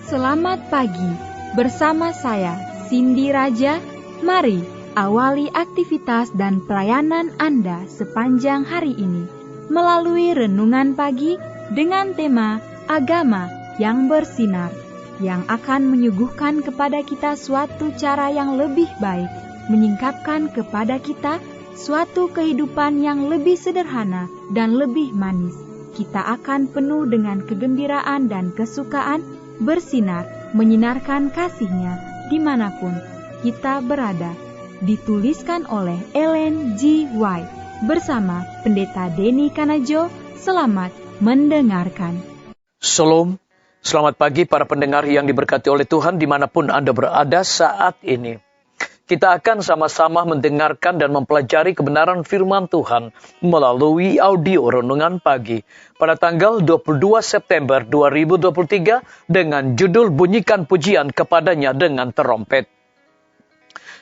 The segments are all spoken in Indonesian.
Selamat pagi, bersama saya Cindy Raja. Mari awali aktivitas dan pelayanan Anda sepanjang hari ini melalui renungan pagi dengan tema Agama yang Bersinar, yang akan menyuguhkan kepada kita suatu cara yang lebih baik, menyingkapkan kepada kita suatu kehidupan yang lebih sederhana dan lebih manis. Kita akan penuh dengan kegembiraan dan kesukaan, bersinar, menyinarkan kasih-Nya dimanapun kita berada. Dituliskan oleh Ellen G. White bersama Pendeta Denny Kanajo. Selamat mendengarkan. Shalom, selamat pagi para pendengar yang diberkati oleh Tuhan dimanapun Anda berada saat ini. Kita akan sama-sama mendengarkan dan mempelajari kebenaran firman Tuhan melalui audio renungan pagi pada tanggal 22 September 2023 dengan judul Bunyikan Pujian Kepadanya dengan Terompet.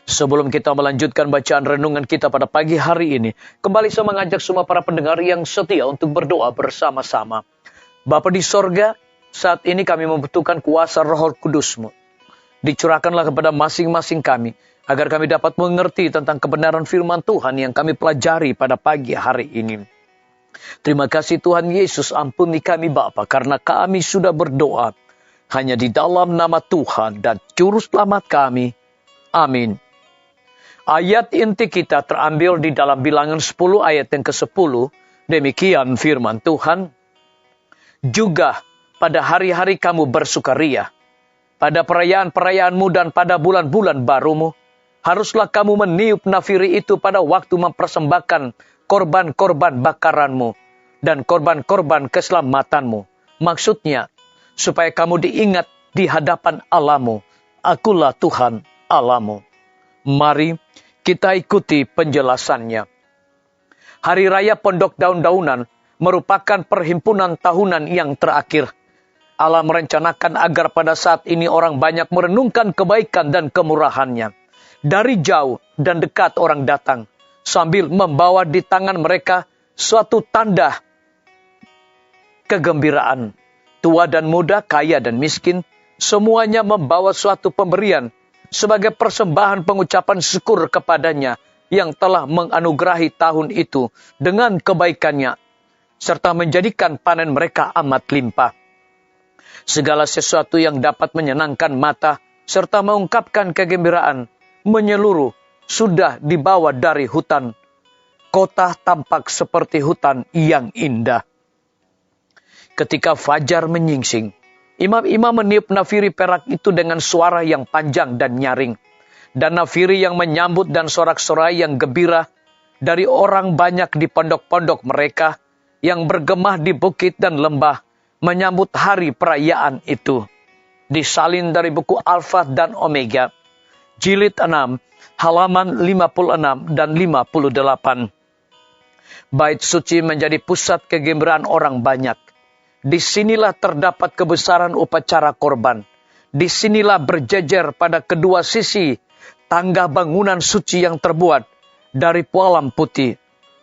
Sebelum kita melanjutkan bacaan renungan kita pada pagi hari ini, kembali saya mengajak semua para pendengar yang setia untuk berdoa bersama-sama. Bapa di sorga, saat ini kami membutuhkan kuasa Roh Kudus-Mu. Dicurahkanlah kepada masing-masing kami, agar kami dapat mengerti tentang kebenaran firman Tuhan yang kami pelajari pada pagi hari ini. Terima kasih Tuhan Yesus, ampuni kami Bapa, karena kami sudah berdoa hanya di dalam nama Tuhan dan Juru Selamat kami. Amin. Ayat inti kita terambil di dalam Bilangan 10 ayat yang ke-10. Demikian firman Tuhan. Juga pada hari-hari kamu bersukaria, pada perayaan-perayaanmu dan pada bulan-bulan barumu, haruslah kamu meniup nafiri itu pada waktu mempersembahkan korban-korban bakaranmu dan korban-korban keselamatanmu. Maksudnya, supaya kamu diingat di hadapan Allahmu. Akulah Tuhan Allahmu. Mari kita ikuti penjelasannya. Hari Raya Pondok Daun-Daunan merupakan perhimpunan tahunan yang terakhir. Allah merencanakan agar pada saat ini orang banyak merenungkan kebaikan dan kemurahannya. Dari jauh dan dekat orang datang, sambil membawa di tangan mereka suatu tanda kegembiraan. Tua dan muda, kaya dan miskin, semuanya membawa suatu pemberian sebagai persembahan pengucapan syukur kepadanya yang telah menganugerahi tahun itu dengan kebaikannya, serta menjadikan panen mereka amat limpah. Segala sesuatu yang dapat menyenangkan mata, serta mengungkapkan kegembiraan, menyeluruh, sudah dibawa dari hutan. Kota tampak seperti hutan yang indah. Ketika fajar menyingsing, imam-imam meniup nafiri perak itu dengan suara yang panjang dan nyaring. Dan nafiri yang menyambut dan sorak-sorai yang gembira dari orang banyak di pondok-pondok mereka yang bergemah di bukit dan lembah menyambut hari perayaan itu. Disalin dari buku Alfa dan Omega, Jilid 6, halaman 56 dan 58. Bait suci menjadi pusat kegembiraan orang banyak. Disinilah terdapat kebesaran upacara korban. Disinilah berjejer pada kedua sisi tangga bangunan suci yang terbuat dari pualam putih.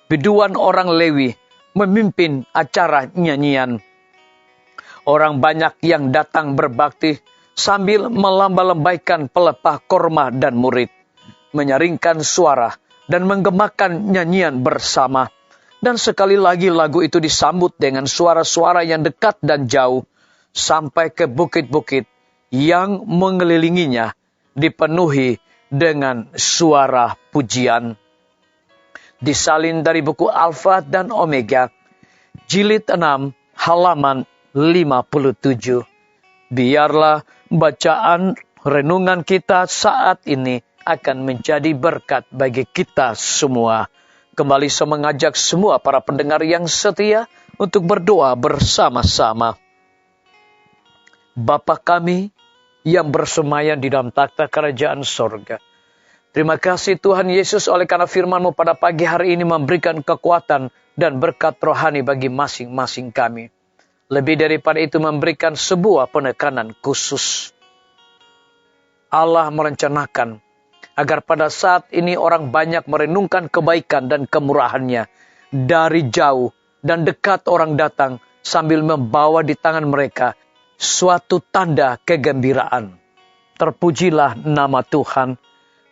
Biduan orang Lewi memimpin acara nyanyian. Orang banyak yang datang berbakti sambil melamba-lambaikan pelepah korma dan murid, menyaringkan suara dan menggemakan nyanyian bersama. Dan sekali lagi lagu itu disambut dengan suara-suara yang dekat dan jauh, sampai ke bukit-bukit yang mengelilinginya dipenuhi dengan suara pujian. Disalin dari buku Alfa dan Omega, Jilid 6, halaman 57. Biarlah bacaan renungan kita saat ini akan menjadi berkat bagi kita semua. Kembali saya mengajak semua para pendengar yang setia untuk berdoa bersama-sama. Bapa kami yang bersemayam di dalam takhta kerajaan sorga. Terima kasih Tuhan Yesus oleh karena firman-Mu pada pagi hari ini memberikan kekuatan dan berkat rohani bagi masing-masing kami. Lebih daripada itu memberikan sebuah penekanan khusus. Allah merencanakan agar pada saat ini orang banyak merenungkan kebaikan dan kemurahannya. Dari jauh dan dekat orang datang sambil membawa di tangan mereka suatu tanda kegembiraan. Terpujilah nama Tuhan.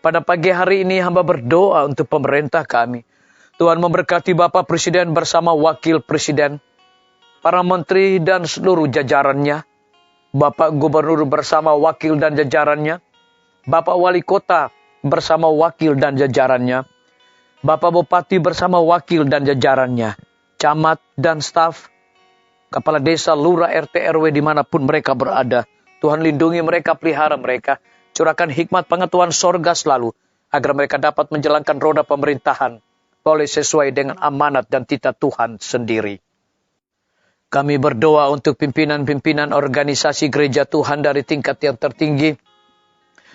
Pada pagi hari ini hamba berdoa untuk pemerintah kami. Tuhan memberkati Bapak Presiden bersama Wakil Presiden, para menteri dan seluruh jajarannya, Bapak Gubernur bersama wakil dan jajarannya, Bapak Wali Kota bersama wakil dan jajarannya, Bapak Bupati bersama wakil dan jajarannya, camat dan staf, kepala desa, lurah, RT, RW dimanapun mereka berada. Tuhan lindungi mereka, pelihara mereka, curahkan hikmat pengetahuan sorga selalu, agar mereka dapat menjalankan roda pemerintahan boleh sesuai dengan amanat dan titah Tuhan sendiri. Kami berdoa untuk pimpinan-pimpinan organisasi gereja Tuhan dari tingkat yang tertinggi,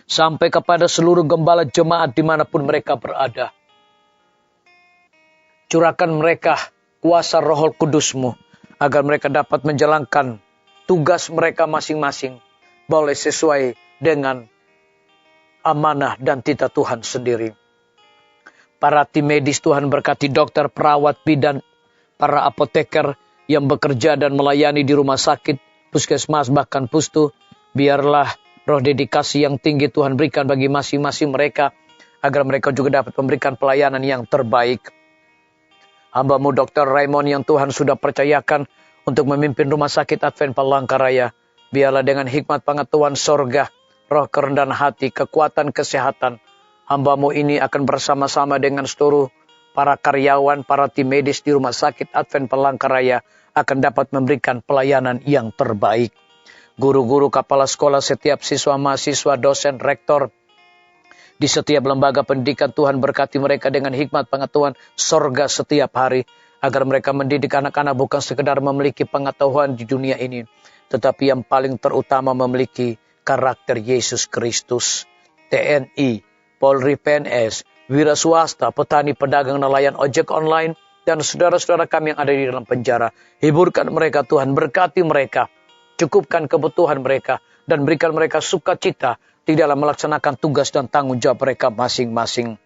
sampai kepada seluruh gembala jemaat dimanapun mereka berada. Curahkan mereka kuasa Roh Kudus-Mu, agar mereka dapat menjalankan tugas mereka masing-masing, boleh sesuai dengan amanah dan titah Tuhan sendiri. Para tim medis Tuhan berkati dokter, perawat, bidan, para apoteker yang bekerja dan melayani di rumah sakit, puskesmas, bahkan pustu. Biarlah roh dedikasi yang tinggi Tuhan berikan bagi masing-masing mereka, agar mereka juga dapat memberikan pelayanan yang terbaik. Hamba-Mu Dr. Raymond yang Tuhan sudah percayakan untuk memimpin rumah sakit Advent Palangkaraya, biarlah dengan hikmat pengetahuan sorga, roh kerendahan hati, kekuatan kesehatan, hamba-Mu ini akan bersama-sama dengan seluruh para karyawan, para tim medis di rumah sakit Advent Palangkaraya akan dapat memberikan pelayanan yang terbaik. Guru-guru, kepala sekolah, setiap siswa, mahasiswa, dosen, rektor, di setiap lembaga pendidikan Tuhan berkati mereka dengan hikmat pengetahuan sorga setiap hari, agar mereka mendidik anak-anak bukan sekedar memiliki pengetahuan di dunia ini, tetapi yang paling terutama memiliki karakter Yesus Kristus. TNI, Polri, PNS, wira swasta, petani, pedagang, nelayan, ojek online, dan saudara-saudara kami yang ada di dalam penjara. Hiburkan mereka Tuhan, berkati mereka, cukupkan kebutuhan mereka, dan berikan mereka sukacita di dalam melaksanakan tugas dan tanggung jawab mereka masing-masing.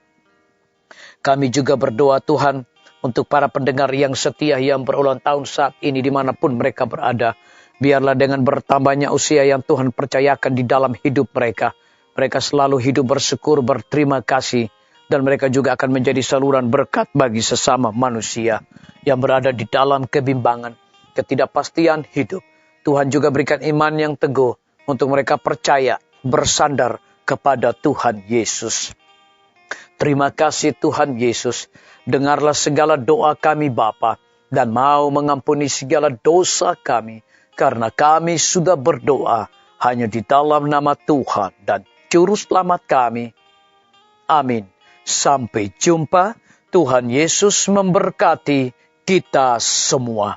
Kami juga berdoa Tuhan untuk para pendengar yang setia yang berulang tahun saat ini dimanapun mereka berada. Biarlah dengan bertambahnya usia yang Tuhan percayakan di dalam hidup mereka, mereka selalu hidup bersyukur, berterima kasih, dan mereka juga akan menjadi saluran berkat bagi sesama manusia yang berada di dalam kebimbangan, ketidakpastian hidup. Tuhan juga berikan iman yang teguh untuk mereka percaya, bersandar kepada Tuhan Yesus. Terima kasih Tuhan Yesus. Dengarlah segala doa kami Bapa, dan mau mengampuni segala dosa kami, karena kami sudah berdoa hanya di dalam nama Tuhan dan Juru Selamat kami. Amin. Sampai jumpa. Tuhan Yesus memberkati kita semua.